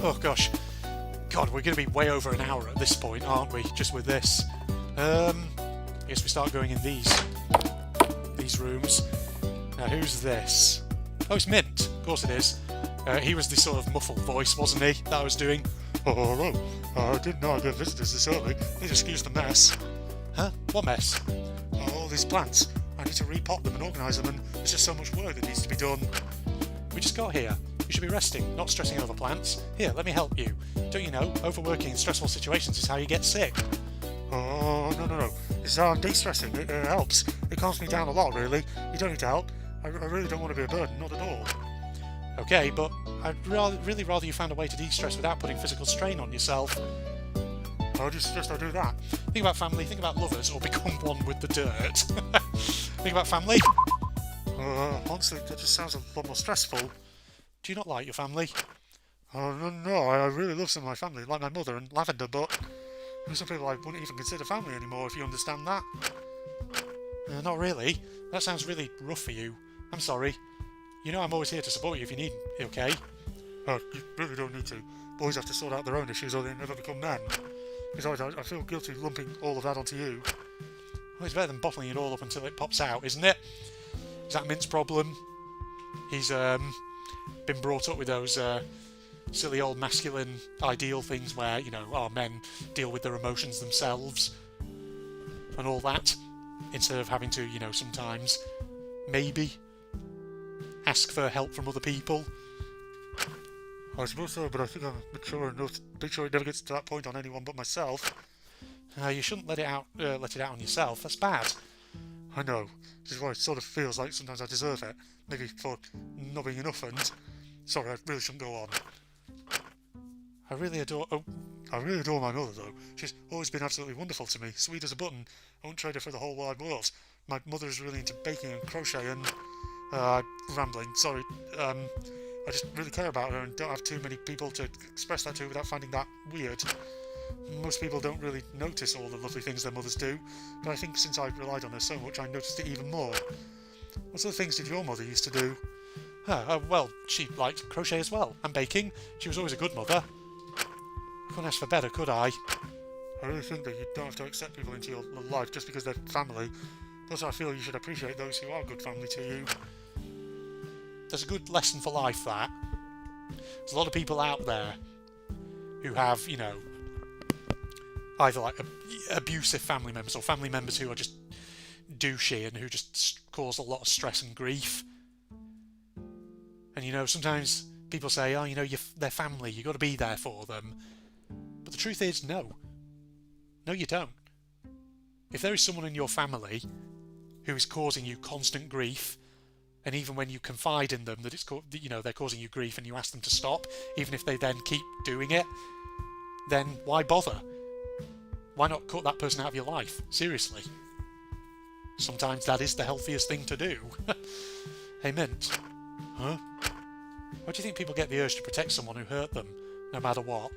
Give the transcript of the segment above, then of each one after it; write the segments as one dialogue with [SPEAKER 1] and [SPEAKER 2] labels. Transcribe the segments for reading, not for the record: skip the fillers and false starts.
[SPEAKER 1] Oh gosh. God, we're going to be way over an hour at this point, aren't we? Just with this. I guess we start going in these rooms. Now, who's this? Oh, it's Mint. Of course it is. He was the sort of muffled voice, wasn't he, that I was doing? Oh, hello. I didn't know I'd get visitors this early. Please excuse the mess. Huh? What mess? Oh, all these plants. I need to repot them and organise them, and there's just so much work that needs to be done. We just got here. You should be resting, not stressing over plants. Here, let me help you. Don't you know, overworking in stressful situations is how you get sick. Oh, no. It's de-stressing. It helps. It calms me down a lot, really. You don't need to help. I really don't want to be a burden, not at all. Okay, but I'd really rather you found a way to de-stress without putting physical strain on yourself. How do you suggest I do that? Think about family, think about lovers, or become one with the dirt. Think about family. Honestly, that just sounds a lot more stressful. Do you not like your family? Oh, no, I really love some of my family, like my mother and Lavender, but there's some people I wouldn't even consider family anymore, if you understand that. Not really. That sounds really rough for you. I'm sorry. You know I'm always here to support you if you need me, okay? Oh, you really don't need to. Boys have to sort out their own issues or they never become men. Besides, I feel guilty lumping all of that onto you. Well, it's better than bottling it all up until it pops out, isn't it? Is that Mint's problem? He's been brought up with those silly old masculine ideal things where, you know, our men deal with their emotions themselves and all that, instead of having to, you know, sometimes, maybe, ask for help from other people. I suppose so, but I think I'm mature enough to make sure it never gets to that point on anyone but myself. You shouldn't let it out on yourself. That's bad. I know. This is why it sort of feels like sometimes I deserve it. Maybe for not being enough and... Sorry, I really shouldn't go on. I really adore my mother, though. She's always been absolutely wonderful to me. Sweet as a button. I won't trade her for the whole wide world. My mother is really into baking and crochet and... rambling, sorry. I just really care about her and don't have too many people to express that to without finding that weird. Most people don't really notice all the lovely things their mothers do, but I think since I relied on her so much, I noticed it even more. What sort of things did your mother used to do? Well, she liked crochet as well, and baking. She was always a good mother. I couldn't ask for better, could I? I really think that you don't have to accept people into your life just because they're family. Also, I feel you should appreciate those who are good family to you. There's a good lesson for life, that. There's a lot of people out there who have, you know, either like abusive family members or family members who are just douchey and who just cause a lot of stress and grief. And, you know, sometimes people say, oh, you know, they're family, you've got to be there for them. But the truth is, no. No, you don't. If there is someone in your family who is causing you constant grief, and even when you confide in them that they're causing you grief and you ask them to stop, even if they then keep doing it, then why bother? Why not cut that person out of your life? Seriously. Sometimes that is the healthiest thing to do. Hey, Mint. Huh? Why do you think people get the urge to protect someone who hurt them, no matter what?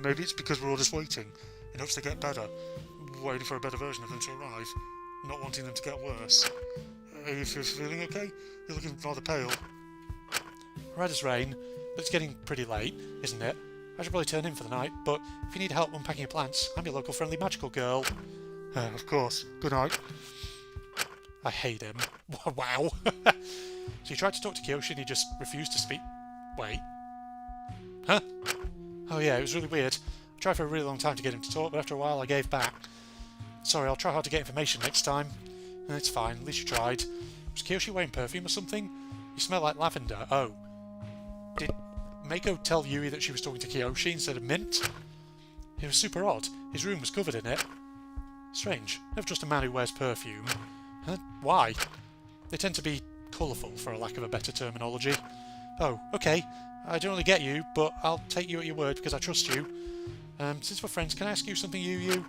[SPEAKER 1] Maybe it's because we're all just waiting, in hopes to get better, waiting for a better version of them to arrive, not wanting them to get worse. Are you feeling okay? You're looking rather pale. Red as rain, but it's getting pretty late, isn't it? I should probably turn in for the night, but if you need help unpacking your plants, I'm your local friendly magical girl. Of course. Good night. I hate him. Wow. So you tried to talk to Kyoshi and he just refused to speak. Wait. Huh? Oh yeah, it was really weird. I tried for a really long time to get him to talk, but after a while I gave back. Sorry, I'll try hard to get information next time. It's fine, at least you tried. Was Kyoshi wearing perfume or something? You smell like lavender. Oh. Did Mako tell Yui that she was talking to Kyoshi instead of Mint? It was super odd. His room was covered in it. Strange. Never trust a man who wears perfume. Huh? Why? They tend to be colourful, for a lack of a better terminology. Oh, okay. I don't really get you, but I'll take you at your word because I trust you. Since we're friends, can I ask you something, Yu?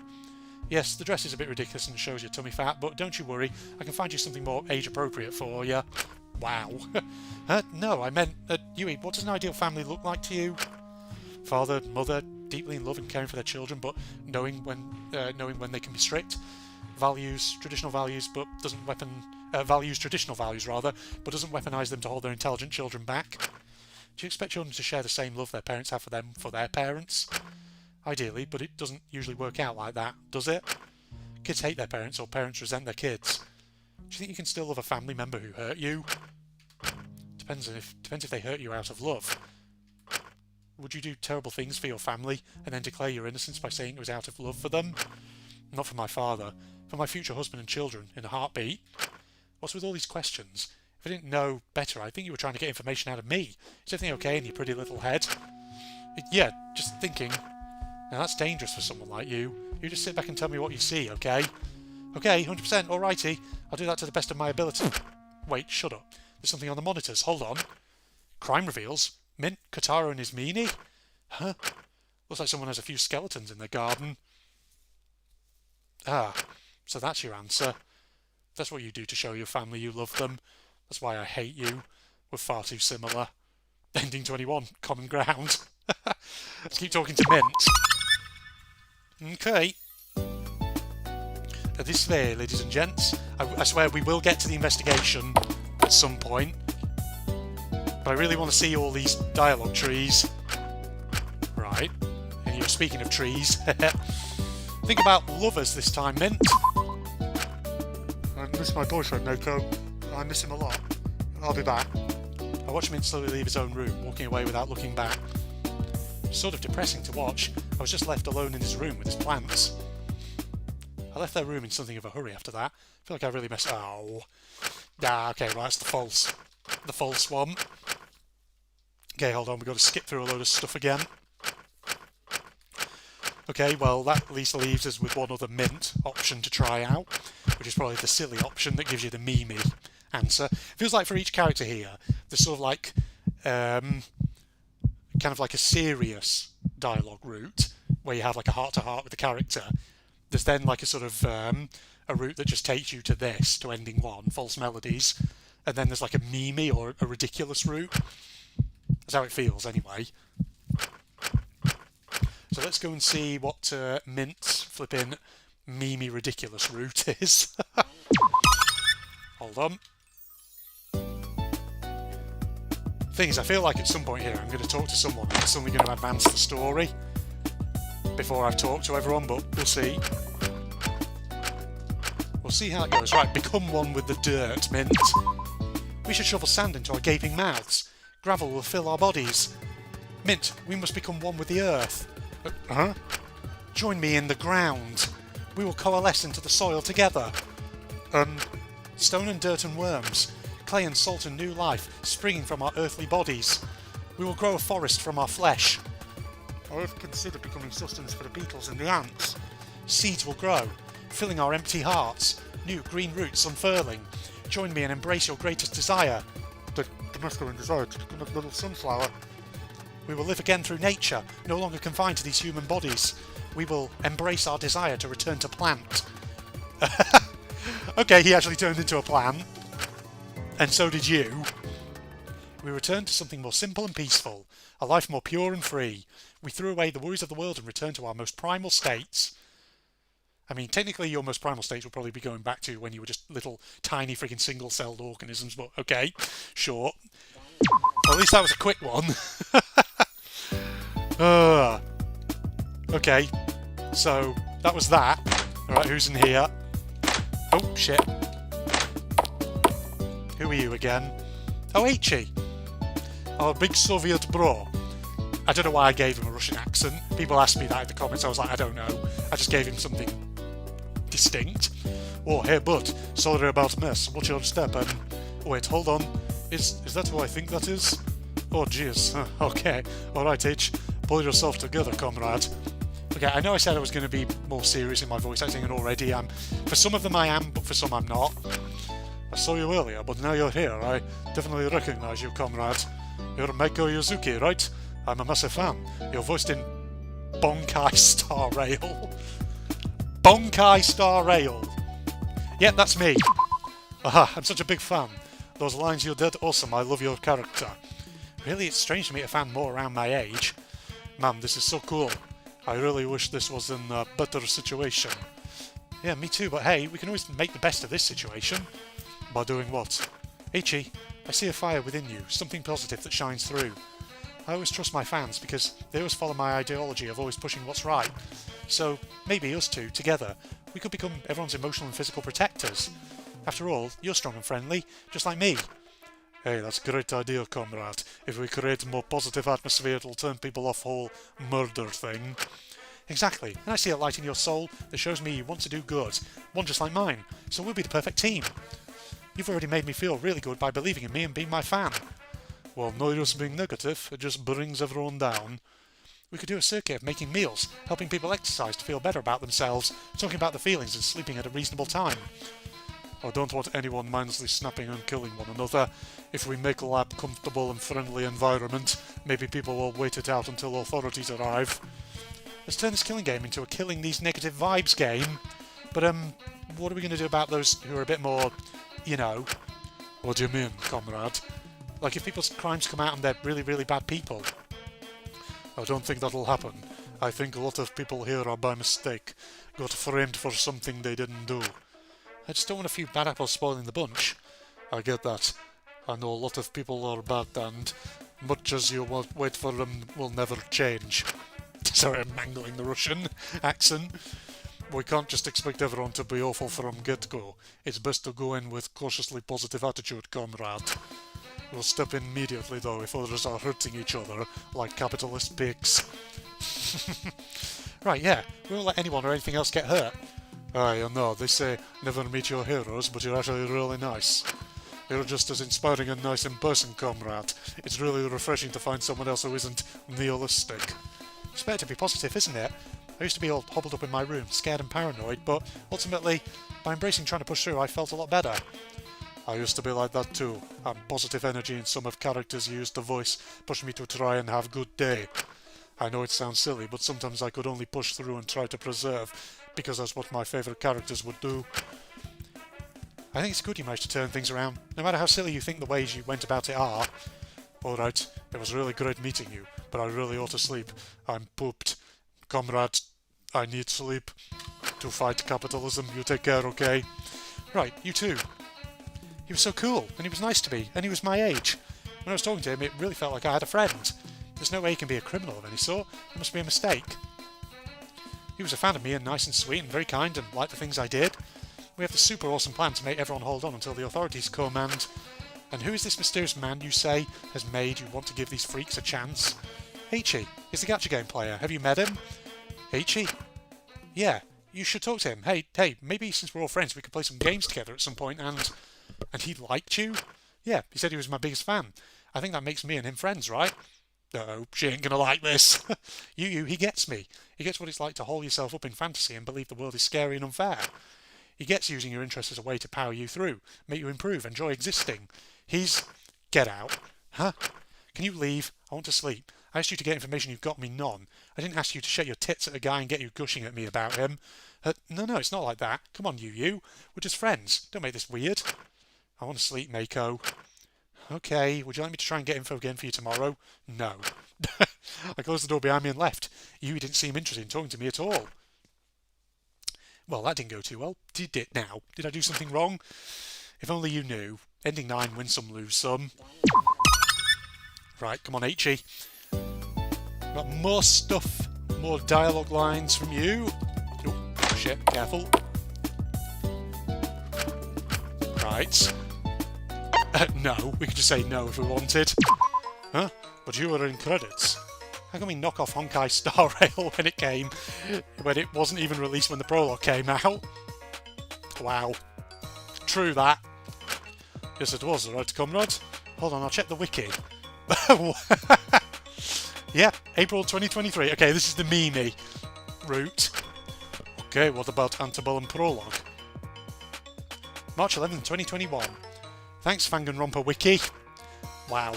[SPEAKER 1] Yes, the dress is a bit ridiculous and shows your tummy fat, but don't you worry, I can find you something more age-appropriate for you. Wow. No, I meant, Yui, what does an ideal family look like to you? Father, mother, deeply in love and caring for their children, but knowing when they can be strict. Values traditional values, but doesn't values traditional values rather, but doesn't weaponize them to hold their intelligent children back. Do you expect children to share the same love their parents have for them for their parents? Ideally, but it doesn't usually work out like that, does it? Kids hate their parents or parents resent their kids. Do you think you can still love a family member who hurt you? Depends if they hurt you out of love. Would you do terrible things for your family and then declare your innocence by saying it was out of love for them? Not for my father. For my future husband and children, in a heartbeat. What's with all these questions? If I didn't know better, I think you were trying to get information out of me. Is everything okay in your pretty little head? Yeah, just thinking. Now that's dangerous for someone like you. You just sit back and tell me what you see, okay? Okay, 100%, alrighty. I'll do that to the best of my ability. Wait, shut up. There's something on the monitors. Hold on. Crime reveals. Mint, Kotaro and his meanie? Huh? Looks like someone has a few skeletons in their garden. Ah, so that's your answer. That's what you do to show your family you love them. That's why I hate you. We're far too similar. Ending 21, common ground. Let's keep talking to Mint. Okay. This way, ladies and gents. I swear we will get to the investigation at some point. But I really want to see all these dialogue trees. Right. And you're speaking of trees. Think about lovers this time, Mint. I miss my boyfriend, Noko. I miss him a lot. I'll be back. I watched Mint slowly leave his own room, walking away without looking back. Sort of depressing to watch. I was just left alone in his room with his plants. I left their room in something of a hurry after that. I feel like I really messed... Oh. Ah, okay, right, that's the false one. Okay, hold on, we've got to skip through a load of stuff again. Okay, well, that at least leaves us with one other Mint option to try out, which is probably the silly option that gives you the Mimi answer. Feels like for each character here, there's sort of like, kind of like a serious dialogue route, where you have like a heart-to-heart with the character. There's then like a sort of, a route that just takes you to this, to ending one, false melodies, and then there's like a Mimi or a ridiculous route. That's how it feels, anyway. So let's go and see what Mint's flipping Mimi ridiculous route is. Hold on. Thing is, I feel like at some point here I'm going to talk to someone and it's suddenly going to advance the story before I've talked to everyone, but we'll see. We'll see how it goes. Right, become one with the dirt, Mint. We should shovel sand into our gaping mouths. Gravel will fill our bodies. Mint, we must become one with the earth. Huh? Join me in the ground. We will coalesce into the soil together. Stone and dirt and worms. Clay and salt and new life, springing from our earthly bodies. We will grow a forest from our flesh. Or if consider becoming sustenance for the beetles and the ants. Seeds will grow, filling our empty hearts. New green roots unfurling. Join me and embrace your greatest desire. The masculine desire to become a little sunflower. We will live again through nature, no longer confined to these human bodies. We will embrace our desire to return to plant. Okay, he actually turned into a plant. And so did you. We returned to something more simple and peaceful, a life more pure and free. We threw away the worries of the world and returned to our most primal states. I mean, technically your most primal states will probably be going back to when you were just little tiny freaking single-celled organisms, but okay, sure. Well, at least that was a quick one. Okay, so that was that. Alright, who's in here? Oh, shit. Who are you again? Oh, Ichi. Our big Soviet bro. I don't know why I gave him a Russian accent. People asked me that in the comments. I was like, I don't know. I just gave him something distinct. Oh, hey, bud. Sorry about mess. Watch your step and... Oh, wait, hold on. Is that who I think that is? Oh, jeez. Okay. Alright, H. Pull yourself together, comrade. Okay, I know I said I was going to be more serious in my voice acting, and already am. For some of them I am, but for some I'm not. I saw you earlier, but now you're here. I definitely recognize you, comrade. You're Meiko Yuzuki, right? I'm a massive fan. You're voiced in Bonkai Star Rail. Bonkai Star Rail. Yep, that's me. Aha, I'm such a big fan. Those lines, you're dead awesome. I love your character. Really, it's strange to meet a fan more around my age. Man, this is so cool. I really wish this was in a better situation. Yeah, me too, but hey, we can always make the best of this situation. By doing what? Ichi, I see a fire within you, something positive that shines through. I always trust my fans because they always follow my ideology of always pushing what's right. So maybe us two, together, we could become everyone's emotional and physical protectors. After all, you're strong and friendly, just like me. Hey, that's a great idea, comrade. If we create a more positive atmosphere, it'll turn people off whole murder thing. Exactly, and I see a light in your soul that shows me you want to do good, one just like mine, so we'll be the perfect team. You've already made me feel really good by believing in me and being my fan. Well, no use being negative, it just brings everyone down. We could do a circuit of making meals, helping people exercise to feel better about themselves, talking about the feelings and sleeping at a reasonable time. I don't want anyone mindlessly snapping and killing one another. If we make a lab comfortable and friendly environment, maybe people will wait it out until authorities arrive. Let's turn this killing game into a killing these negative vibes game. But, what are we going to do about those who are a bit more, you know... What do you mean, comrade? Like if people's crimes come out and they're really, really bad people. I don't think that'll happen. I think a lot of people here are by mistake. Got framed for something they didn't do. I just don't want a few bad apples spoiling the bunch. I get that. I know a lot of people are bad and much as you wait for them will never change. Sorry, I'm mangling the Russian accent. We can't just expect everyone to be awful from get-go. It's best to go in with cautiously positive attitude, comrade. We'll step in immediately though if others are hurting each other, like capitalist pigs. Right, yeah, we won't let anyone or anything else get hurt. I know, they say never meet your heroes, but you're actually really nice. You're just as inspiring and nice in person, comrade. It's really refreshing to find someone else who isn't nihilistic. It's better to be positive, isn't it? I used to be all hobbled up in my room, scared and paranoid, but ultimately, by embracing trying to push through, I felt a lot better. I used to be like that too, and positive energy in some of characters used the voice pushed me to try and have a good day. I know it sounds silly, but sometimes I could only push through and try to preserve, because that's what my favourite characters would do. I think it's good you managed to turn things around, no matter how silly you think the ways you went about it are. Alright, it was really great meeting you, but I really ought to sleep. I'm pooped. Comrade, I need sleep. To fight capitalism, you take care, okay? Right, you too. He was so cool, and he was nice to me, and he was my age. When I was talking to him, it really felt like I had a friend. There's no way he can be a criminal of any sort. It must be a mistake. He was a fan of me and nice and sweet and very kind and liked the things I did. We have this super awesome plan to make everyone hold on until the authorities come and... And who is this mysterious man you say has made you want to give these freaks a chance? Ichi, he's the gacha game player. Have you met him? Ichi? Yeah, you should talk to him. Hey, maybe since we're all friends we could play some games together at some point and... And he liked you? Yeah, he said he was my biggest fan. I think that makes me and him friends, right? Uh-oh, she ain't gonna like this. He gets me. He gets what it's like to hole yourself up in fantasy and believe the world is scary and unfair. He gets using your interests as a way to power you through, make you improve, enjoy existing. He's... Get out. Huh? Can you leave? I want to sleep. I asked you to get information you've got me none. I didn't ask you to shake your tits at a guy and get you gushing at me about him. No, it's not like that. Come on, you. We're just friends. Don't make this weird. I want to sleep, Mako. Okay, would you like me to try and get info again for you tomorrow? No. I closed the door behind me and left. You didn't seem interested in talking to me at all. Well, that didn't go too well, did it now? Did I do something wrong? If only you knew. Ending 9, win some, lose some. Right, come on, Ichi. Got more stuff, more dialogue lines from you. Oh, shit, careful. Right. No, we could just say no if we wanted. Huh? But you were in credits. How can we knock off Honkai Star Rail when it wasn't even released when the prologue came out? Wow. True that. Yes, it was, right, comrade? Hold on, I'll check the wiki. Yeah, April 2023. Okay, this is the meme route. Okay, what about Antebellum prologue? March 11, 2021. Thanks, Danganronpa wiki. Wow.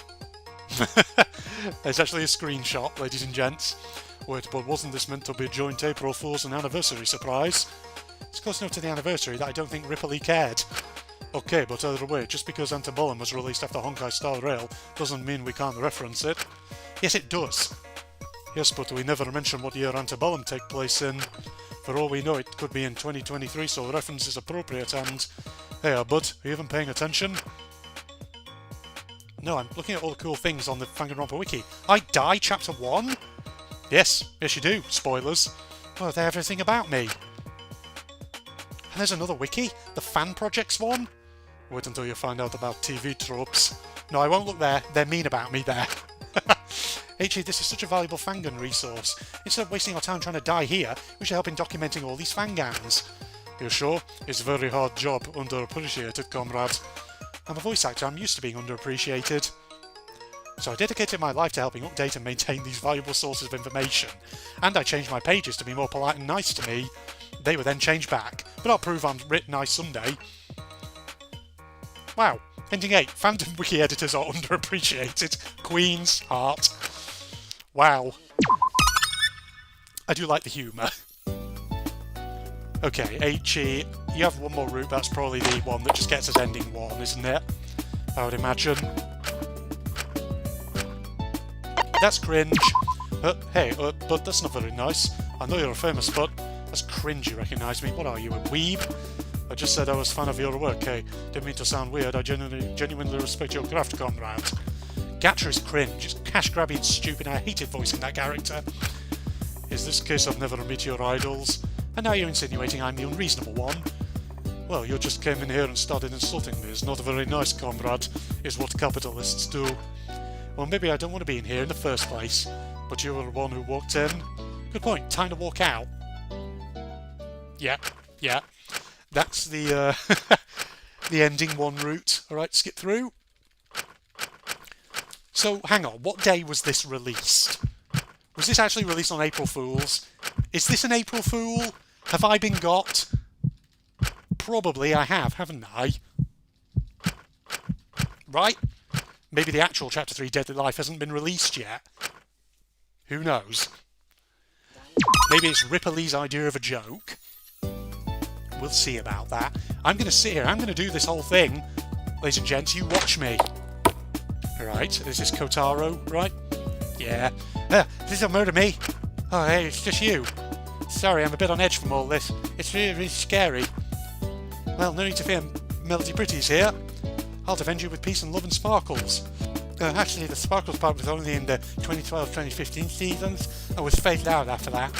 [SPEAKER 1] There's actually a screenshot, ladies and gents. Wait, but wasn't this meant to be a joint April Fool's and anniversary surprise? It's close enough to the anniversary that I don't think Ripley cared. Okay, but either way, just because Antebellum was released after Honkai Star Rail doesn't mean we can't reference it. Yes, it does. Yes, but we never mention what year Antebellum take place in. For all we know, it could be in 2023, so the reference is appropriate and... Hey, bud, are you even paying attention? No, I'm looking at all the cool things on the Danganronpa wiki. I die, chapter 1? Yes, yes you do. Spoilers. Oh, they're everything about me. And there's another wiki, the Fan Projects one. Wait until you find out about TV tropes. No, I won't look there. They're mean about me there. HE, this is such a valuable fangun resource. Instead of wasting our time trying to die here, we should help in documenting all these fangans. You're sure? It's a very hard job, underappreciated, comrade. I'm a voice actor, I'm used to being underappreciated. So I dedicated my life to helping update and maintain these valuable sources of information. And I changed my pages to be more polite and nice to me. They were then changed back. But I'll prove I'm writ nice someday. Wow. Ending 8. Fandom wiki editors are underappreciated. Queen's heart. Wow. I do like the humour. Okay, HE, you have one more route, that's probably the one that just gets us ending 1, isn't it? I would imagine. That's cringe. Hey, but that's not very nice. I know you're famous, but that's cringe you recognise me. What are you, a weeb? I just said I was a fan of your work, hey. Didn't mean to sound weird, I genuinely respect your craft, comrade. Gacha is cringe, it's cash-grabbing and stupid, I hated voicing that character. Is this case I've never met your idols? And now you're insinuating I'm the unreasonable one? Well, you just came in here and started insulting me. It's not very nice, comrade, is what capitalists do. Well, maybe I don't want to be in here in the first place, but you were the one who walked in. Good point, time to walk out. Yeah. That's the the ending 1 route. Alright, skip through. So, hang on, what day was this released? Was this actually released on April Fool's? Is this an April Fool? Have I been got? Probably I have, haven't I? Right? Maybe the actual Chapter 3 Deadly Life hasn't been released yet. Who knows? Maybe it's Ripley's idea of a joke. We'll see about that. I'm going to sit here, I'm going to do this whole thing. Ladies and gents, you watch me. Right, this is Kotaro, right? Yeah. This'll murder me. Oh, hey, it's just you. Sorry, I'm a bit on edge from all this. It's really, really scary. Well, no need to fear, Melody Pretty's here. I'll defend you with peace and love and sparkles. Actually, the sparkles part was only in the 2012-2015 seasons and was phased out after that.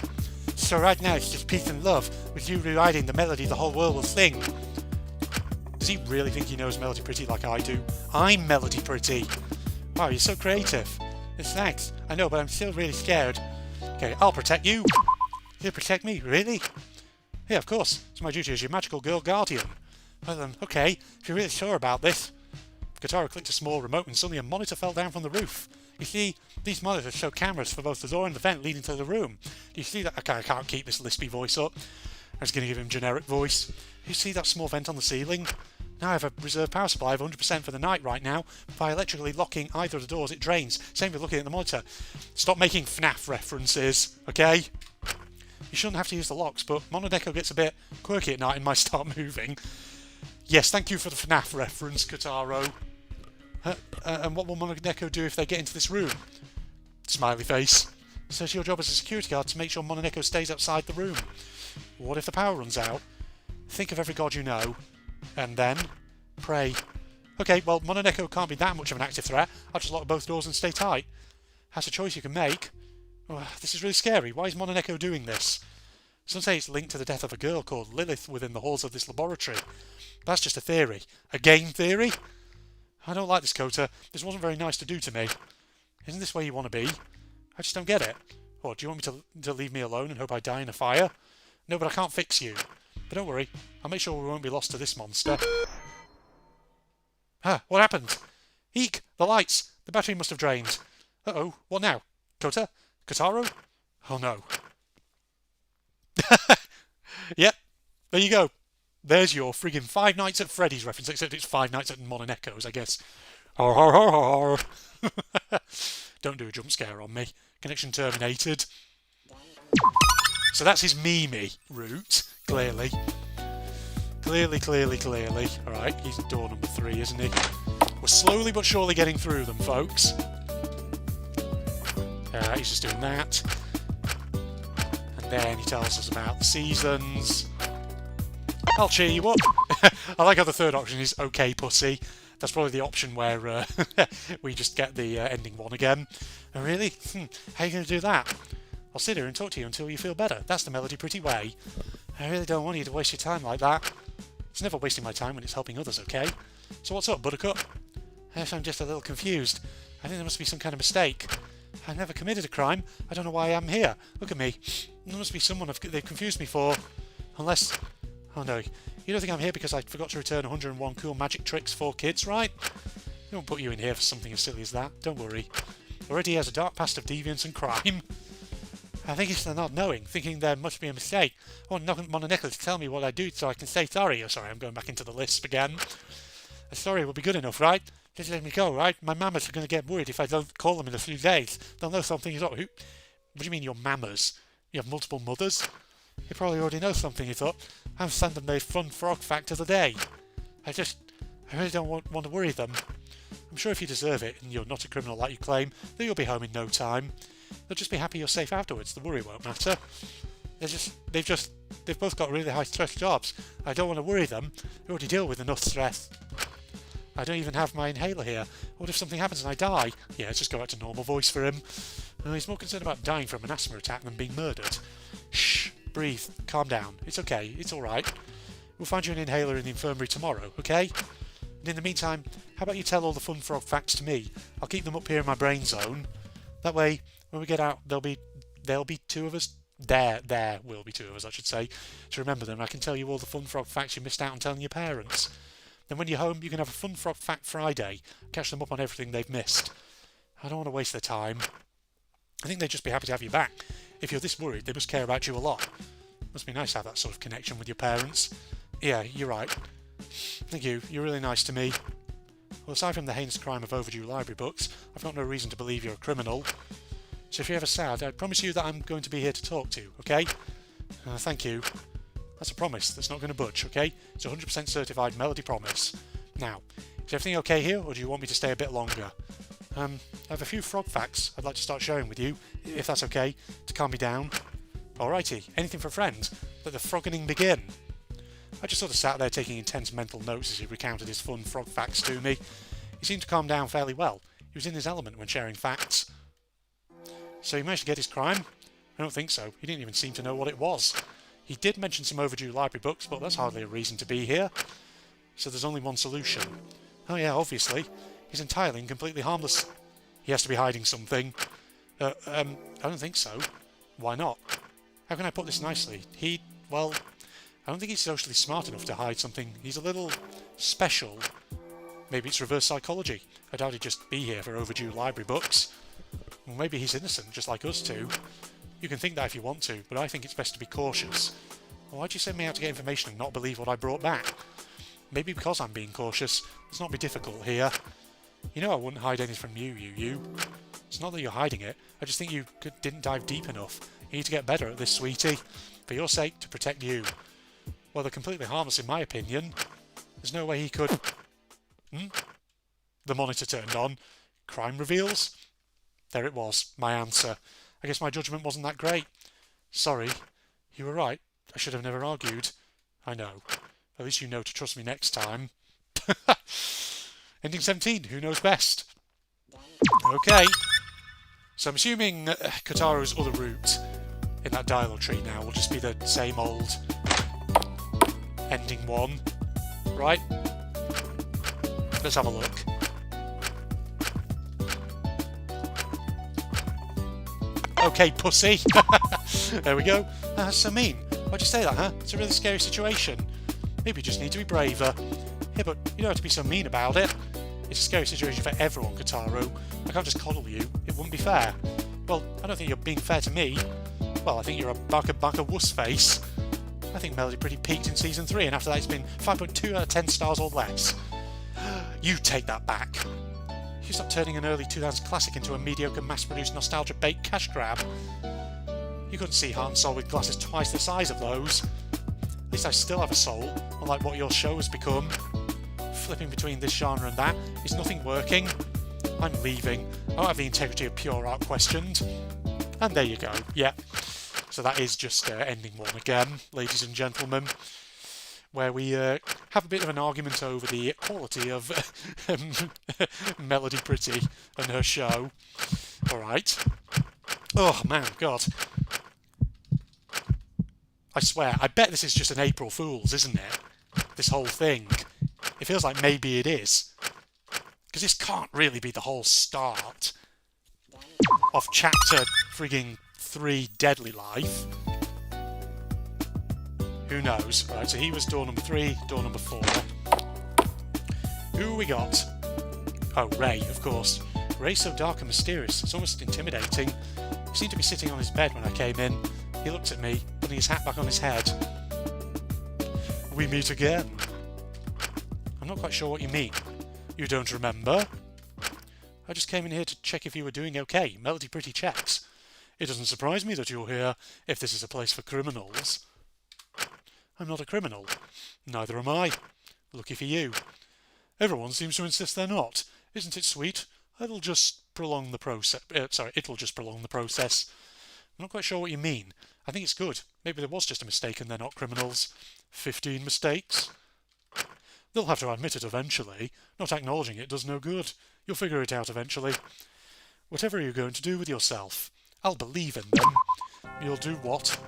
[SPEAKER 1] So right now it's just peace and love, with you rewriting the melody the whole world will sing. Does he really think he knows Melody Pretty like I do? I'm Melody Pretty. Wow, you're so creative. It's thanks. I know, but I'm still really scared. Okay, I'll protect you. You'll protect me, really? Yeah, of course. It's my duty as your magical girl guardian. Well, okay, if you're really sure about this. Kotaro clicked a small remote and suddenly a monitor fell down from the roof. You see, these monitors show cameras for both the door and the vent leading to the room. Do you see that? Okay, I can't keep this lispy voice up. I was going to give him generic voice. You see that small vent on the ceiling? Now I have a reserve power supply of 100% for the night right now. By electrically locking either of the doors, it drains. Same with looking at the monitor. Stop making FNAF references, okay? You shouldn't have to use the locks, but Mononeko gets a bit quirky at night and might start moving. Yes, thank you for the FNAF reference, Kotaro. And what will Mononeko do if they get into this room? Smiley face. So it's your job as a security guard to make sure Mononeko stays outside the room. What if the power runs out? Think of every god you know. And then pray. Okay, well, Mononeko can't be that much of an active threat. I'll just lock both doors and stay tight. That's a choice you can make. Oh, this is really scary. Why is Mononeko doing this? Some say it's linked to the death of a girl called Lilith within the halls of this laboratory. That's just a theory. A game theory? I don't like this, Kota. This wasn't very nice to do to me. Isn't this where you want to be? I just don't get it. What, do you want me to leave me alone and hope I die in a fire? No, but I can't fix you. But don't worry, I'll make sure we won't be lost to this monster. What happened? Eek! The lights! The battery must have drained. Uh-oh, what now? Kota? Kotaro? Oh no. Yep, there you go. There's your friggin' Five Nights at Freddy's reference, except it's Five Nights at Mononeko's, I guess. Har har har har. Don't do a jump scare on me. Connection terminated. So that's his Mimi route, clearly. Clearly. Alright, he's door number 3, isn't he? We're slowly but surely getting through them, folks. He's just doing that. And then he tells us about the seasons. I'll cheer you up. I like how the third option is okay, pussy. That's probably the option where we just get the ending 1 again. Oh, really? How are you going to do that? I'll sit here and talk to you until you feel better. That's the melody pretty way. I really don't want you to waste your time like that. It's never wasting my time when it's helping others, okay? So what's up, Buttercup? I'm just a little confused. I think there must be some kind of mistake. I've never committed a crime. I don't know why I'm here. Look at me. There must be someone they've confused me for. Unless... Oh no. You don't think I'm here because I forgot to return 101 cool magic tricks for kids, right? They won't put you in here for something as silly as that. Don't worry. Already has a dark past of deviance and crime. I think it's the not knowing, thinking there must be a mistake. I want Mononickel to tell me what I do so I can say sorry. Oh, sorry, I'm going back into the lisp again. A sorry will be good enough, right? Just let me go, right? My mamas are going to get worried if I don't call them in a few days. They'll know something is up. What do you mean your mamas? You have multiple mothers? You probably already know something, he thought. I'm sending the fun frog fact of the day. I really don't want to worry them. I'm sure if you deserve it, and you're not a criminal like you claim, that you'll be home in no time. They'll just be happy you're safe afterwards. The worry won't matter. They've both got really high stress jobs. I don't want to worry them. They already deal with enough stress. I don't even have my inhaler here. What if something happens and I die? Yeah, let's just go back to normal voice for him. He's more concerned about dying from an asthma attack than being murdered. Shh, breathe, calm down. It's okay, it's alright. We'll find you an inhaler in the infirmary tomorrow, okay? And in the meantime, how about you tell all the fun frog facts to me? I'll keep them up here in my brain zone. That way, when we get out, there'll be 2 of us. There will be 2 of us, I should say, to remember them. I can tell you all the fun frog facts you missed out on telling your parents. Then when you're home, you can have a Fun Frog Fact Friday. Catch them up on everything they've missed. I don't want to waste their time. I think they'd just be happy to have you back. If you're this worried, they must care about you a lot. Must be nice to have that sort of connection with your parents. Yeah, you're right. Thank you. You're really nice to me. Well, aside from the heinous crime of overdue library books, I've got no reason to believe you're a criminal. So if you're ever sad, I promise you that I'm going to be here to talk to, okay? Thank you. That's a promise that's not going to budge, okay? It's a 100% certified melody promise. Now, is everything okay here, or do you want me to stay a bit longer? I have a few frog facts I'd like to start sharing with you, if that's okay, to calm me down. Alrighty, anything for friends. Let the froggening begin. I just sort of sat there taking intense mental notes as he recounted his fun frog facts to me. He seemed to calm down fairly well. He was in his element when sharing facts. So he managed to get his crime? I don't think so. He didn't even seem to know what it was. He did mention some overdue library books, but that's hardly a reason to be here. So there's only one solution. Oh yeah, obviously. He's entirely and completely harmless. He has to be hiding something. I don't think so. Why not? How can I put this nicely? Well, I don't think he's socially smart enough to hide something. He's a little special. Maybe it's reverse psychology. I doubt he'd just be here for overdue library books. Well, maybe he's innocent, just like us two. You can think that if you want to, but I think it's best to be cautious. Well, why'd you send me out to get information and not believe what I brought back? Maybe because I'm being cautious. Let's not be difficult here. You know I wouldn't hide anything from you. It's not that you're hiding it. I just think you didn't dive deep enough. You need to get better at this, sweetie. For your sake, to protect you. Well, they're completely harmless in my opinion. There's no way he could... The monitor turned on. Crime reveals? There it was, my answer. I guess my judgment wasn't that great. Sorry. You were right. I should have never argued. I know. At least you know to trust me next time. Ending 17. Who knows best? Okay. So I'm assuming Kotaro's other route in that dialogue tree now will just be the same old ending 1. Right? Let's have a look. Okay, pussy. There we go. That's so mean. Why'd you say that, huh? It's a really scary situation. Maybe you just need to be braver. Yeah, but you don't have to be so mean about it. It's a scary situation for everyone, Kotaro. I can't just coddle you. It wouldn't be fair. Well, I don't think you're being fair to me. Well, I think you're a baka wuss face. I think Melody pretty peaked in Season 3, and after that it's been 5.2 out of 10 stars or less. You take that back. You stop turning an early 2000s classic into a mediocre mass-produced nostalgia bait cash grab. You couldn't see heart and soul with glasses twice the size of those. At least I still have a soul, unlike what your show has become. Flipping between this genre and that is nothing working. I'm leaving. I won't have the integrity of pure art questioned. And there you go. Yeah. So that is just ending 1 again, ladies and gentlemen. where we have a bit of an argument over the quality of Melody Pretty and her show. Alright. Oh man, God. I swear, I bet this is just an April Fool's, isn't it? This whole thing. It feels like maybe it is. Because this can't really be the whole start of chapter frigging 3 Deadly Life. Who knows? Right, so he was door number 3, door number 4. Who we got? Oh, Ray, of course. Ray's so dark and mysterious, it's almost intimidating. He seemed to be sitting on his bed when I came in. He looked at me, putting his hat back on his head. We meet again. I'm not quite sure what you mean. You don't remember? I just came in here to check if you were doing okay. Melody Pretty checks. It doesn't surprise me that you're here, if this is a place for criminals. I'm not a criminal. Neither am I. Lucky for you. Everyone seems to insist they're not. Isn't it sweet? It'll just prolong the process. It'll just prolong the process. I'm not quite sure what you mean. I think it's good. Maybe there was just a mistake and they're not criminals. 15 mistakes? They'll have to admit it eventually. Not acknowledging it does no good. You'll figure it out eventually. Whatever are you going to do with yourself? I'll believe in them. You'll do what?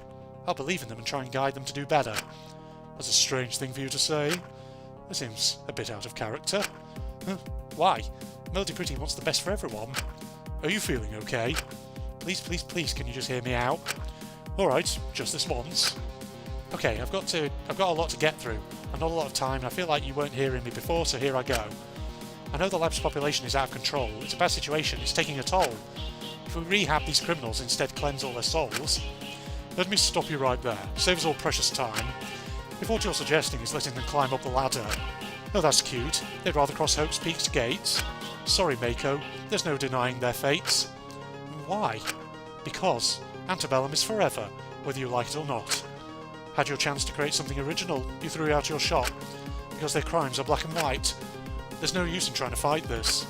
[SPEAKER 1] I'll believe in them and try and guide them to do better. That's a strange thing for you to say. That seems a bit out of character. Huh? Why? Melody Pretty wants the best for everyone. Are you feeling okay? Please, please, please, can you just hear me out? Alright, just this once. Okay, I've got a lot to get through, and not a lot of time, and I feel like you weren't hearing me before, so here I go. I know the lab's population is out of control. It's a bad situation. It's taking a toll. If we rehab these criminals, instead cleanse all their souls... Let me stop you right there. Save us all precious time. If what you're suggesting is letting them climb up the ladder... Oh, that's cute. They'd rather cross Hope's Peak's gates. Sorry, Mako. There's no denying their fates. Why? Because Antebellum is forever, whether you like it or not. Had your chance to create something original, you threw out your shot. Because their crimes are black and white. There's no use in trying to fight this.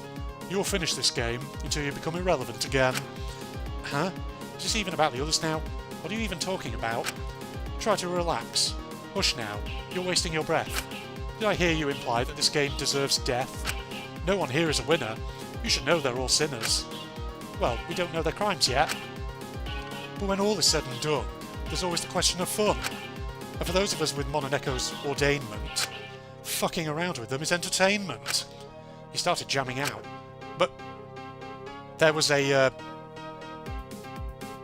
[SPEAKER 1] You'll finish this game until you become irrelevant again. Huh? Is this even about the others now? What are you even talking about? Try to relax. Hush now. You're wasting your breath. Did I hear you imply that this game deserves death? No one here is a winner. You should know they're all sinners. Well, we don't know their crimes yet. But when all is said and done, there's always the question of fun. And for those of us with Mononeko's ordainment, fucking around with them is entertainment. He started jamming out. But there was a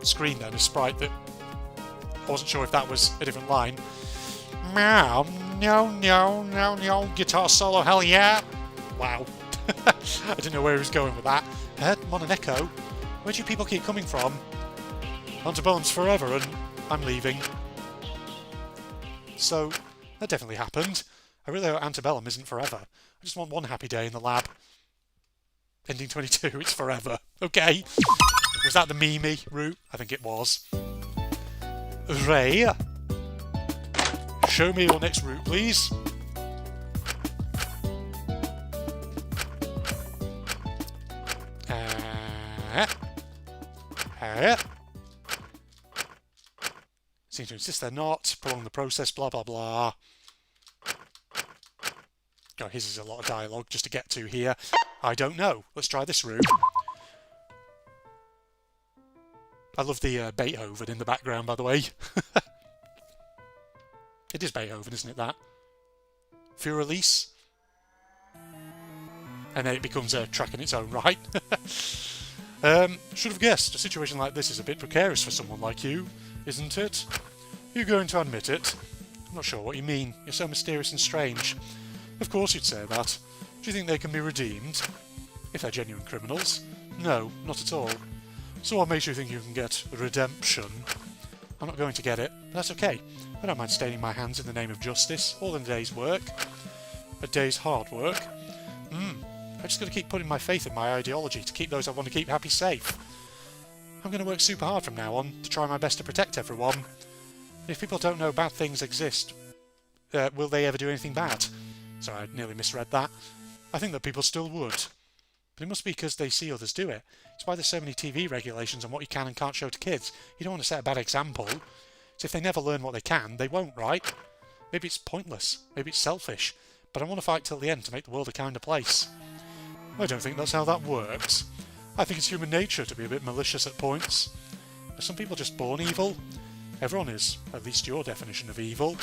[SPEAKER 1] screen then, a sprite that I wasn't sure if that was a different line. Meow, no, no, no, no, guitar solo, hell yeah! Wow. I didn't know where he was going with that. Mononeko, where do you people keep coming from? Antebellum's forever and I'm leaving. So, that definitely happened. I really hope Antebellum isn't forever. I just want one happy day in the lab. Ending 22, it's forever. Okay. Was that the Mimi route? I think it was. Ray, show me your next route, please. Seem to insist they're not. Prolong the process, blah blah blah. Oh, his is a lot of dialogue just to get to here. I don't know. Let's try this route. I love the Beethoven in the background, by the way. It is Beethoven, isn't it, that? For release. And then it becomes a track in its own right. Should have guessed. A situation like this is a bit precarious for someone like you, isn't it? You're going to admit it. I'm not sure what you mean. You're so mysterious and strange. Of course you'd say that. Do you think they can be redeemed? If they're genuine criminals? No, not at all. So what makes you think you can get redemption? I'm not going to get it, but that's okay. I don't mind staining my hands in the name of justice, all in a day's work. A day's hard work. I just got to keep putting my faith in my ideology to keep those I want to keep happy safe. I'm going to work super hard from now on to try my best to protect everyone. And if people don't know bad things exist, will they ever do anything bad? Sorry, I nearly misread that. I think that people still would. But it must be because they see others do it. It's why there's so many TV regulations on what you can and can't show to kids. You don't want to set a bad example. So if they never learn what they can, they won't, right? Maybe it's pointless, maybe it's selfish, but I want to fight till the end to make the world a kinder place. I don't think that's how that works. I think it's human nature to be a bit malicious at points. Are some people just born evil? Everyone is, at least your definition of evil.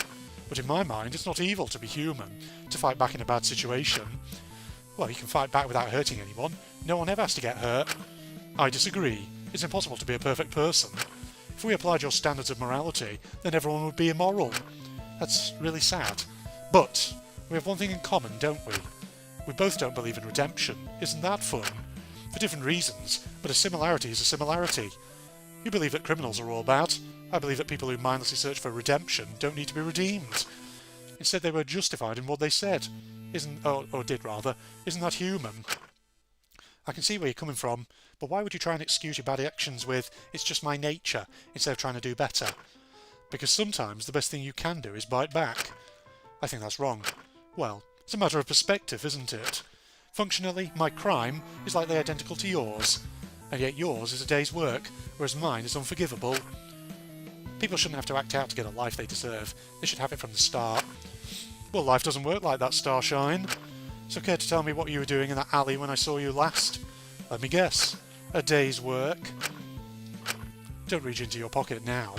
[SPEAKER 1] But in my mind, it's not evil to be human, to fight back in a bad situation. Well, you can fight back without hurting anyone. No one ever has to get hurt. I disagree. It's impossible to be a perfect person. If we applied your standards of morality, then everyone would be immoral. That's really sad. But we have one thing in common, don't we? We both don't believe in redemption. Isn't that fun? For different reasons, but a similarity is a similarity. You believe that criminals are all bad. I believe that people who mindlessly search for redemption don't need to be redeemed. Instead, they were justified in what they said. Isn't that human? I can see where you're coming from, but why would you try and excuse your bad actions with, it's just my nature, instead of trying to do better? Because sometimes the best thing you can do is bite back. I think that's wrong. Well, it's a matter of perspective, isn't it? Functionally, my crime is likely identical to yours, and yet yours is a day's work, whereas mine is unforgivable. People shouldn't have to act out to get a life they deserve. They should have it from the start. Well, life doesn't work like that, Starshine. So care to tell me what you were doing in that alley when I saw you last? Let me guess. A day's work? Don't reach into your pocket now.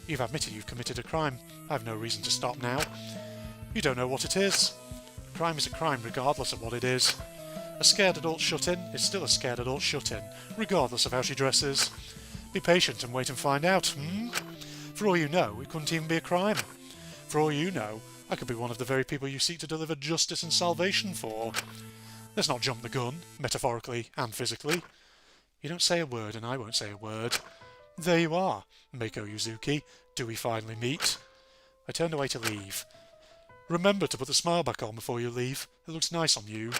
[SPEAKER 1] You've admitted you've committed a crime. I have no reason to stop now. You don't know what it is. A crime is a crime regardless of what it is. A scared adult shut-in is still a scared adult shut-in, regardless of how she dresses. Be patient and wait and find out, For all you know, it couldn't even be a crime. For all you know, I could be one of the very people you seek to deliver justice and salvation for. Let's not jump the gun, metaphorically and physically. You don't say a word and I won't say a word. There you are, Mako Yuzuki. Do we finally meet? I turned away to leave. Remember to put the smile back on before you leave. It looks nice on you.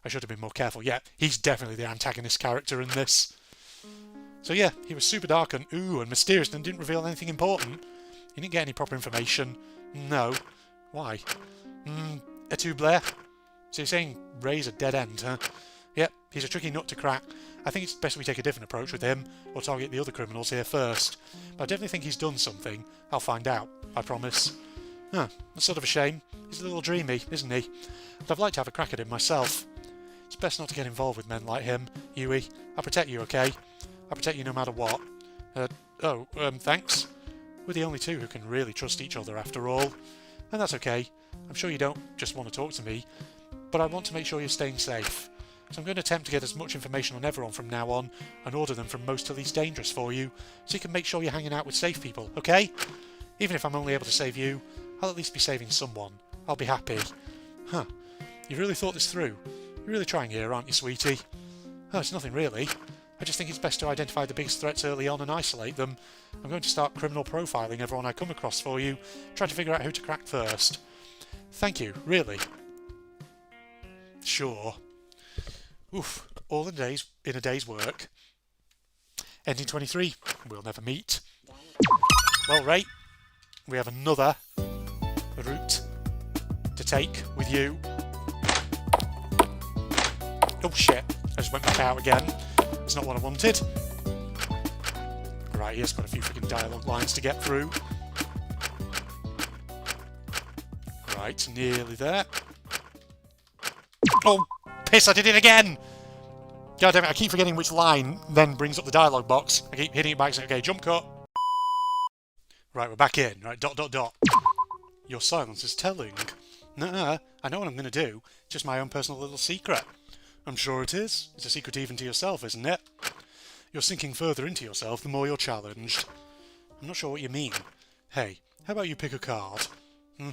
[SPEAKER 1] I should have been more careful. Yeah, he's definitely the antagonist character in this. So yeah, he was super dark and and mysterious and didn't reveal anything important. You didn't get any proper information. No. Why? Et Blair? So you're saying Ray's a dead end, huh? Yep, he's a tricky nut to crack. I think it's best we take a different approach with him, or target the other criminals here first. But I definitely think he's done something. I'll find out, I promise. Huh, that's sort of a shame. He's a little dreamy, isn't he? But I'd like to have a crack at him myself. It's best not to get involved with men like him, Yui. I'll protect you, okay? I'll protect you no matter what. Thanks. We're the only two who can really trust each other after all. And that's okay. I'm sure you don't just want to talk to me, but I want to make sure you're staying safe. So I'm going to attempt to get as much information on everyone from now on, and order them from most to least dangerous for you, so you can make sure you're hanging out with safe people, okay? Even if I'm only able to save you, I'll at least be saving someone. I'll be happy. Huh. You've really thought this through. You're really trying here, aren't you, sweetie? Oh, it's nothing really. I just think it's best to identify the biggest threats early on and isolate them. I'm going to start criminal profiling everyone I come across for you, trying to figure out who to crack first. Thank you, really. Sure. Oof, all in a day's work. Ending 23, we'll never meet. Well, Ray, we have another route to take with you. Oh shit, I just went back out again. It's not what I wanted. Right, he has got a few freaking dialogue lines to get through. Right, nearly there. Oh, piss, I did it again! God damn it, I keep forgetting which line then brings up the dialogue box. I keep hitting it back saying, okay, jump cut. Right, we're back in. Right, ... Your silence is telling. Nuh-uh, I know what I'm going to do. It's just my own personal little secret. I'm sure it is. It's a secret even to yourself, isn't it? You're sinking further into yourself the more you're challenged. I'm not sure what you mean. Hey, how about you pick a card?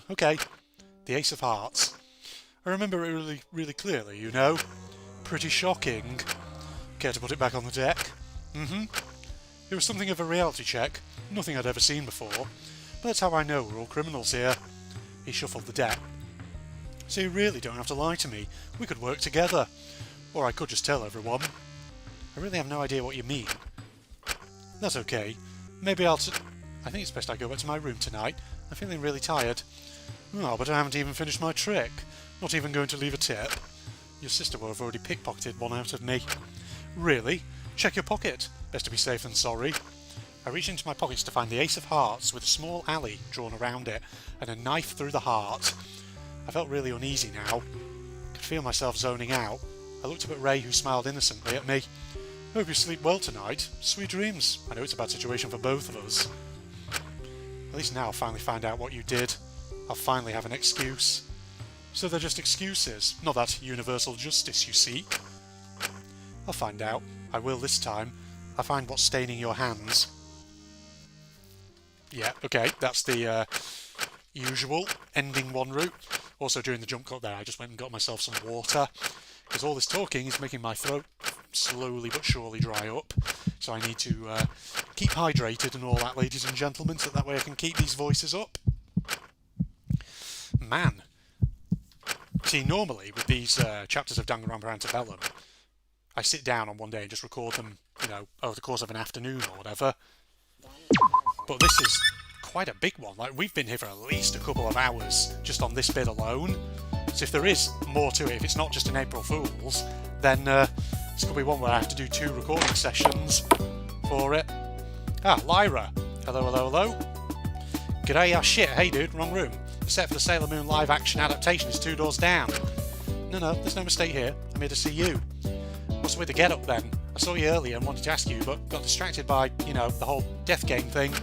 [SPEAKER 1] Okay. The Ace of Hearts. I remember it really, really clearly, you know. Pretty shocking. Care to put it back on the deck? It was something of a reality check. Nothing I'd ever seen before. But that's how I know we're all criminals here. He shuffled the deck. So you really don't have to lie to me. We could work together. Or I could just tell everyone. I really have no idea what you mean. That's okay. Maybe I think it's best I go back to my room tonight. I'm feeling really tired. Oh, but I haven't even finished my trick. Not even going to leave a tip. Your sister will have already pickpocketed one out of me. Really? Check your pocket. Best to be safe than sorry. I reached into my pockets to find the Ace of Hearts with a small alley drawn around it and a knife through the heart. I felt really uneasy now. I could feel myself zoning out. I looked up at Ray, who smiled innocently at me. "Hope you sleep well tonight. Sweet dreams. I know it's a bad situation for both of us." At least now I'll finally find out what you did. I'll finally have an excuse. So they're just excuses, not that universal justice you seek. I'll find out. I will this time. I'll find what's staining your hands. Yeah, okay, that's the usual ending one route. Also during the jump cut there I just went and got myself some water, because all this talking is making my throat slowly but surely dry up. So I need to keep hydrated and all that, ladies and gentlemen, so that way I can keep these voices up. Man. See, normally with these chapters of Danganronpa Antebellum, I sit down on one day and just record them, you know, over the course of an afternoon or whatever. But this is quite a big one. Like, we've been here for at least a couple of hours just on this bit alone. So if there is more to it, if it's not just an April Fool's, then this could be one where I have to do 2 recording sessions for it. Ah, Lyra. Hello, hello, hello. G'day, ah shit, hey dude, wrong room. The set for the Sailor Moon live action adaptation is 2 doors down. No, there's no mistake here. I'm here to see you. What's the way to get up then? I saw you earlier and wanted to ask you, but got distracted by, you know, the whole death game thing.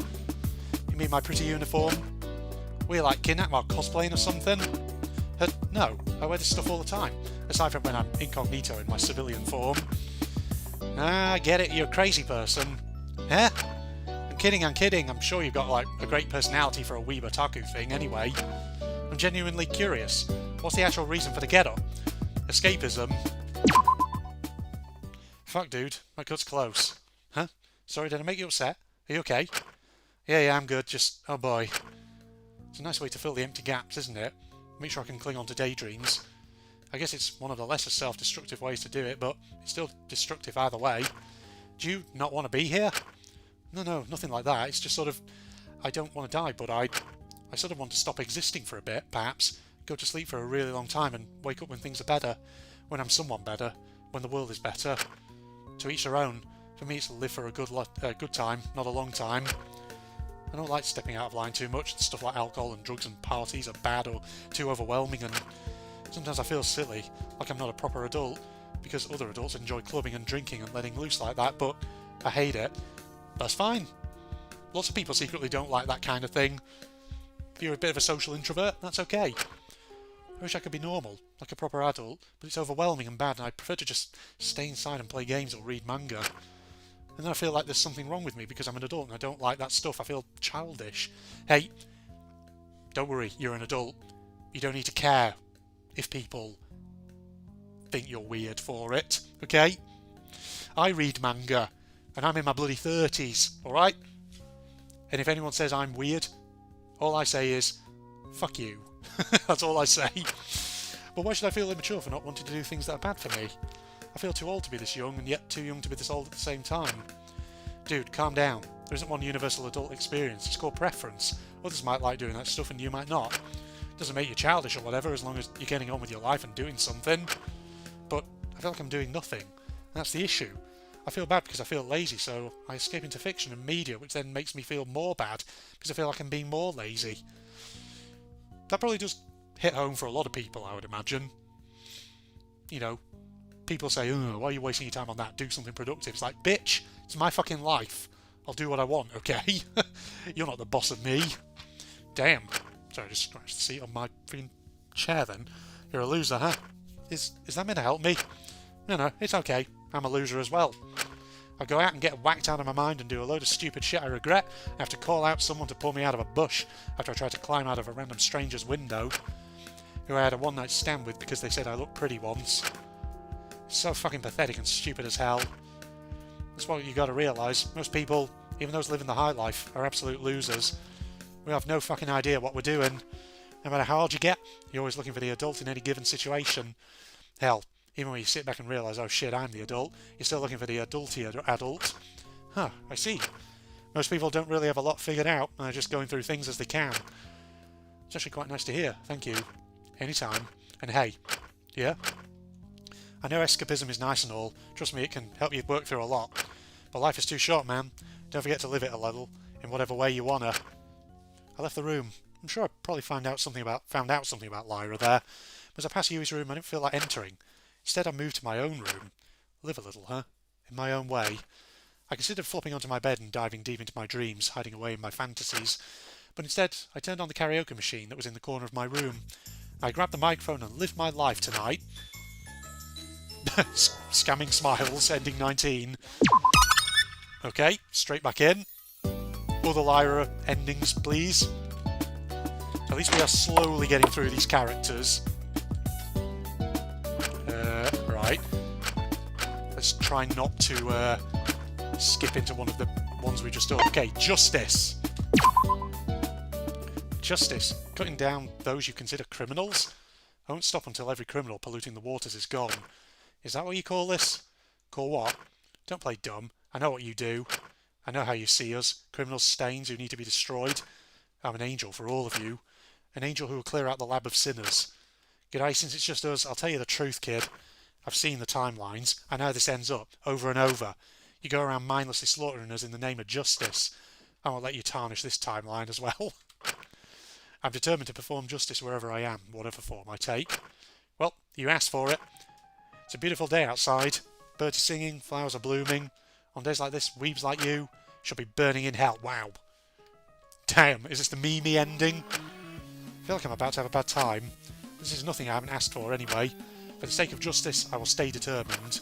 [SPEAKER 1] You mean my pretty uniform? Were you like kidnapped while cosplaying or something? No, I wear this stuff all the time, aside from when I'm incognito in my civilian form. Ah, I get it, you're a crazy person. Huh? I'm kidding, I'm sure you've got, like, a great personality for a weeb otaku thing anyway. I'm genuinely curious. What's the actual reason for the get-up? Escapism? Fuck, dude, my cut's close. Huh? Sorry, did I make you upset? Are you okay? Yeah, I'm good, just... oh boy. It's a nice way to fill the empty gaps, isn't it? Make sure I can cling on to daydreams. I guess it's one of the lesser self-destructive ways to do it, but it's still destructive either way. Do you not want to be here? No, nothing like that. It's just sort of... I don't want to die, but I sort of want to stop existing for a bit, perhaps. Go to sleep for a really long time and wake up when things are better. When I'm someone better. When the world is better. To each their own. For me, it's to live for a good time, not a long time. I don't like stepping out of line too much. Stuff like alcohol and drugs and parties are bad or too overwhelming, and sometimes I feel silly, like I'm not a proper adult, because other adults enjoy clubbing and drinking and letting loose like that, but I hate it. That's fine. Lots of people secretly don't like that kind of thing. If you're a bit of a social introvert, that's okay. I wish I could be normal, like a proper adult, but it's overwhelming and bad, and I prefer to just stay inside and play games or read manga. And then I feel like there's something wrong with me because I'm an adult and I don't like that stuff. I feel childish. Hey, don't worry, you're an adult. You don't need to care if people think you're weird for it, okay? I read manga, and I'm in my bloody 30s, alright? And if anyone says I'm weird, all I say is, fuck you. That's all I say. But why should I feel immature for not wanting to do things that are bad for me? I feel too old to be this young, and yet too young to be this old at the same time. Dude, calm down. There isn't one universal adult experience. It's called preference. Others might like doing that stuff and you might not. It doesn't make you childish or whatever, as long as you're getting on with your life and doing something. But I feel like I'm doing nothing. And that's the issue. I feel bad because I feel lazy, so I escape into fiction and media, which then makes me feel more bad because I feel like I'm being more lazy. That probably does hit home for a lot of people, I would imagine. You know, people say, oh, why are you wasting your time on that? Do something productive. It's like, bitch, it's my fucking life. I'll do what I want, okay? You're not the boss of me. Damn. Sorry, I just scratched the seat on my freaking chair then. You're a loser, huh? Is that meant to help me? No, it's okay. I'm a loser as well. I go out and get whacked out of my mind and do a load of stupid shit I regret. I have to call out someone to pull me out of a bush after I try to climb out of a random stranger's window, who I had a one-night stand with because they said I looked pretty once. It's so fucking pathetic and stupid as hell. That's what you gotta realise. Most people, even those living the high life, are absolute losers. We have no fucking idea what we're doing. No matter how old you get, you're always looking for the adult in any given situation. Hell, even when you sit back and realise, oh shit, I'm the adult, you're still looking for the adulty adult. Huh, I see. Most people don't really have a lot figured out, and are just going through things as they can. It's actually quite nice to hear, thank you. Anytime. And hey, yeah? I know escapism is nice and all, trust me, it can help you work through a lot. But life is too short, man. Don't forget to live it a little, in whatever way you wanna. I left the room. I'm sure I probably found out something about Lyra there. But as I passed Yui's room, I didn't feel like entering. Instead, I moved to my own room. Live a little, huh? In my own way. I considered flopping onto my bed and diving deep into my dreams, hiding away in my fantasies. But instead, I turned on the karaoke machine that was in the corner of my room. I grabbed the microphone and lived my life tonight. Scamming smiles, ending 19. Okay, straight back in. Other Lyra endings, please. At least we are slowly getting through these characters. Right. Let's try not to skip into one of the ones we just done. Okay, justice. Justice. Cutting down those you consider criminals. I won't stop until every criminal polluting the waters is gone. Is that what you call this? Call what? Don't play dumb. I know what you do. I know how you see us. Criminal stains who need to be destroyed. I'm an angel for all of you. An angel who will clear out the lab of sinners. G'day, since it's just us, I'll tell you the truth, kid. I've seen the timelines. I know how this ends up, over and over. You go around mindlessly slaughtering us in the name of justice. I won't let you tarnish this timeline as well. I'm determined to perform justice wherever I am, whatever form I take. Well, you asked for it. It's a beautiful day outside. Birds are singing, flowers are blooming. On days like this, weebs like you should be burning in hell. Wow. Damn, is this the Mimi ending? I feel like I'm about to have a bad time. This is nothing I haven't asked for anyway. For the sake of justice, I will stay determined.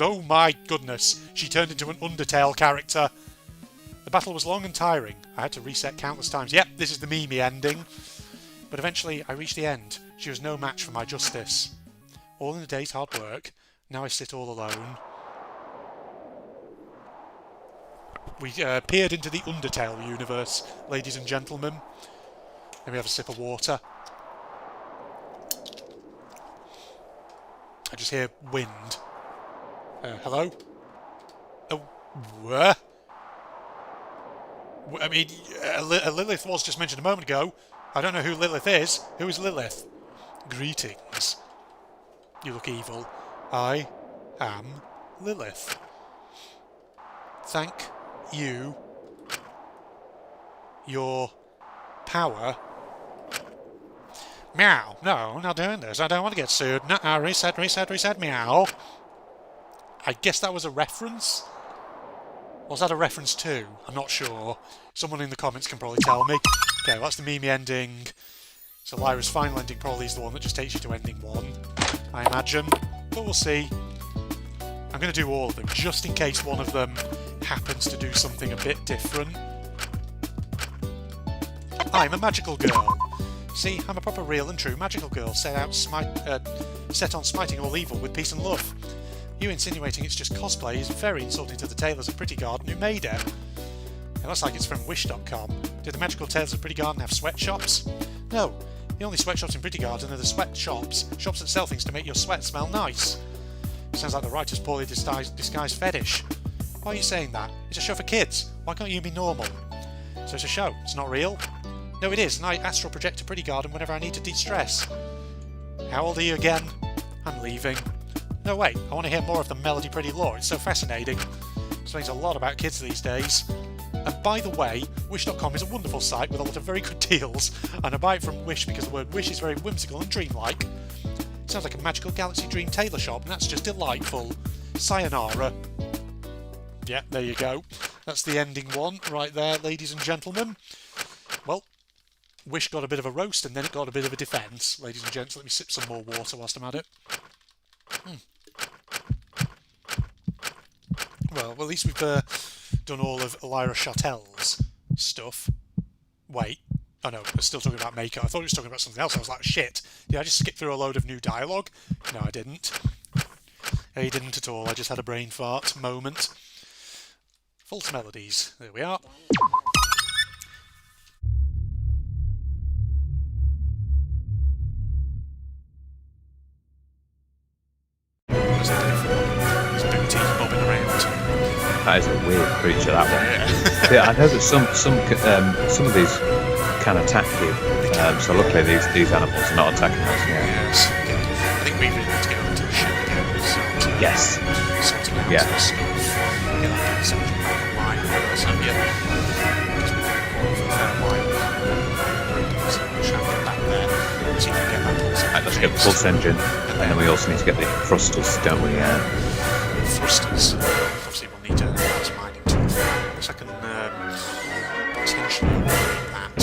[SPEAKER 1] Oh my goodness, she turned into an Undertale character. The battle was long and tiring. I had to reset countless times. Yep, this is the Mimi ending. But eventually, I reached the end. She was no match for my justice. All in a day's hard work. Now I sit all alone. We peered into the Undertale universe, ladies and gentlemen. Let me have a sip of water. I just hear wind. Hello? Oh, where? I mean, Lilith was just mentioned a moment ago. I don't know who Lilith is. Who is Lilith? Greetings. You look evil. I am Lilith. Thank you. Your power. Meow. No, I'm not doing this. I don't want to get sued. Nuh-uh. Reset, meow. I guess that was a reference? Or was that a reference to? I'm not sure. Someone in the comments can probably tell me. Okay, well, that's the Mimi ending. So Lyra's final ending probably is the one that just takes you to ending 1, I imagine. But we'll see. I'm going to do all of them, just in case one of them happens to do something a bit different. I'm a magical girl. See, I'm a proper real and true magical girl, set on smiting all evil with peace and love. You insinuating it's just cosplay is very insulting to the tailors of Pretty Garden who made it. It looks like it's from wish.com. Do the magical tailors of Pretty Garden have sweatshops? No, the only sweatshops in Pretty Garden are the sweatshops, shops that sell things to make your sweat smell nice. Sounds like the writer's poorly disguised fetish. Why are you saying that? It's a show for kids. Why can't you be normal? So it's a show. It's not real? No, it is, and I astral project to Pretty Garden whenever I need to de-stress. How old are you again? I'm leaving. No, wait, I want to hear more of the Melody Pretty lore. It's so fascinating. Explains a lot about kids these days. And by the way, Wish.com is a wonderful site with a lot of very good deals, and I buy it from Wish because the word Wish is very whimsical and dreamlike. It sounds like a magical galaxy dream tailor shop, and that's just delightful. Sayonara. Yeah, there you go. That's the ending one right there, ladies and gentlemen. Well, Wish got a bit of a roast, and then it got a bit of a defence. Ladies and gents, let me sip some more water whilst I'm at it. Well, at least we've done all of Lyra Chattel's stuff. Wait. Oh no, we're still talking about makeup. I thought he was talking about something else. I was like, shit. Did I just skip through a load of new dialogue? No, I didn't. I didn't at all. I just had a brain fart moment. False melodies. There we are.
[SPEAKER 2] That is a weird creature, that one. Yeah, I know that some of these can attack you. So luckily these animals are not attacking us. Yeah.
[SPEAKER 1] Yes. I think we really need to get over to the ship again.
[SPEAKER 2] Yes.
[SPEAKER 1] Sorting out some stuff. get that section back online. So yeah, because we've been recording for a fair while. So we shall get back there. See if we can get that pulse engine.
[SPEAKER 2] Let's get the pulse engine, and then we also need to get the thrusters, don't we?
[SPEAKER 1] Thrusters. Obviously, we'll need a mining tool. So I can potentially upgrade that.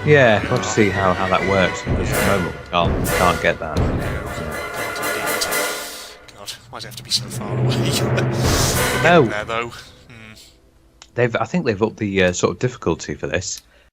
[SPEAKER 2] Yeah, we'll have to see how that works, because at the moment we can't get that.
[SPEAKER 1] God, why does it have to be so far away?
[SPEAKER 2] No.
[SPEAKER 1] There, though.
[SPEAKER 2] I think they've upped the sort of difficulty for this.